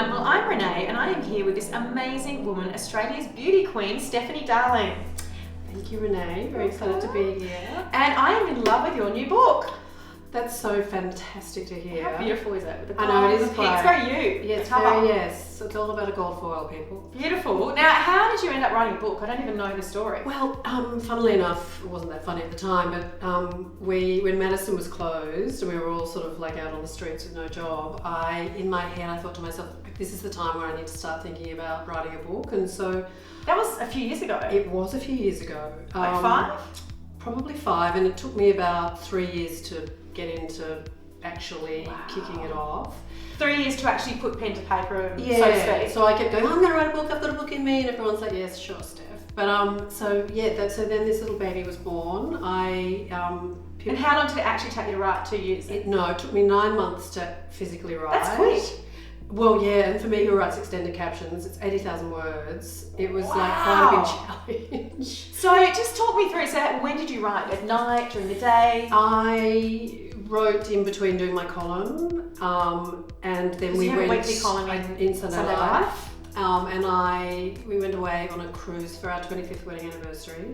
everyone. Well, I'm Renae and I am here with this amazing woman, Australia's beauty queen, Stephanie Darling. Thank you, Renae. Very excited to be here. And I am in love with your new book. That's so fantastic to hear. How beautiful is it? With the I know, it is It's very you. Yeah, it's very, yes. It's all about a gold foil, people. Beautiful. Now, how did you end up writing a book? I don't even know the story. Well, funnily enough, it wasn't that funny at the time, but when Madison was closed and we were all sort of like out on the streets with no job, in my head, I thought to myself, this is the time where I need to start thinking about writing a book. And so... That was a few years ago. It was a few years ago. Like 5? Probably 5, and it took me about 3 years to get into actually kicking it off. 3 years to actually put pen to paper and yeah, so to speak. So I kept going, I'm going to write a book, I've got a book in me, and everyone's like, yes, sure, Steph. But so then this little baby was born. And how long did it actually take you to write? 2 years? It took me 9 months to physically write. That's quick. Well, yeah, and for me who writes extended captions, it's 80,000 words. It was like quite a big challenge. So just talk me through, so when did you write? At night, during the day? I wrote in between doing my column, and then we went... a weekly column in Sunday Life. And we went away on a cruise for our 25th wedding anniversary.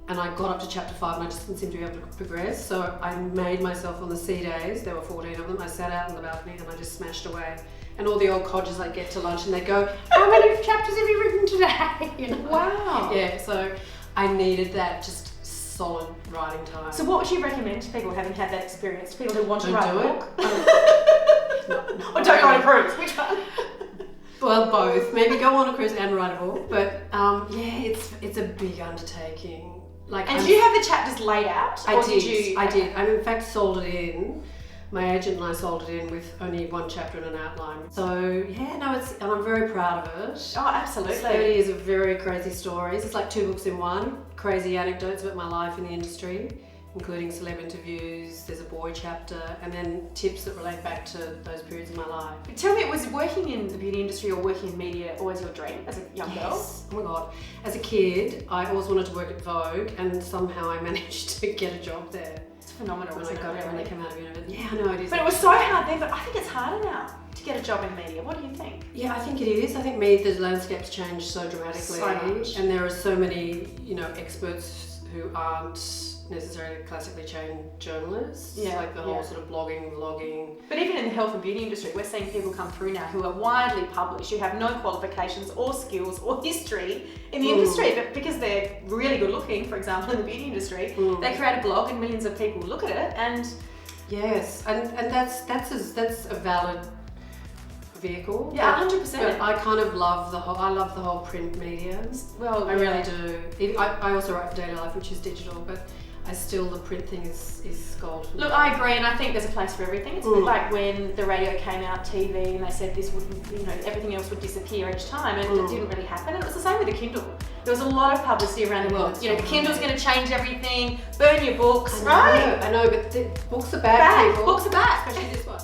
And I got up to chapter 5 and I just didn't seem to be able to progress. So I made myself on the sea days, there were 14 of them, I sat out on the balcony and I just smashed away. And all the old codgers I'd get to lunch and they'd go, how many chapters have you written today? You know? Wow. Yeah, so I needed that just solid writing time. So what would you recommend to people having had that experience, to people who want to write a book? No, or don't go on a cruise, which one? Well, both. Maybe go on a cruise and write a book. But yeah, it's a big undertaking. And do you have the chapters laid out? I did. I in fact sold it in. My agent and I sold it in with only one chapter and an outline. So yeah, and I'm very proud of it. Oh, absolutely. It's 30 years of very crazy stories. It's like 2 books in one. Crazy anecdotes about my life in the industry, including celeb interviews. There's a boy chapter, and then tips that relate back to those periods of my life. Tell me, was working in the beauty industry or working in media always your dream as a young girl? Oh my God. As a kid, I always wanted to work at Vogue, and somehow I managed to get a job there. It's phenomenal, when I came out of university. Yeah, I know it is. But it was so hard then, but I think it's harder now to get a job in media. What do you think? Yeah, I think it is. I think the landscape's changed so dramatically. So much. And there are so many, experts who aren't necessarily classically trained journalists. Yeah, like the whole sort of blogging, vlogging. But even in the health and beauty industry, we're seeing people come through now who are widely published, who have no qualifications or skills or history in the industry, but because they're really good looking, for example, in the beauty industry, they create a blog and millions of people look at it and... Yes, and that's a valid vehicle. Yeah, 100%. But I kind of love the whole print media. Well, I really do. I also write for Daily Life, which is digital, but the print thing is gold. Look, I agree, and I think there's a place for everything. It's a bit like when the radio came out, TV, and they said this would, everything else would disappear each time, and it didn't really happen. And it was the same with the Kindle. There was a lot of publicity around the world. The Kindle's going to change everything. Burn your books, right? I know, but books are back, people. Books are back. Especially this one.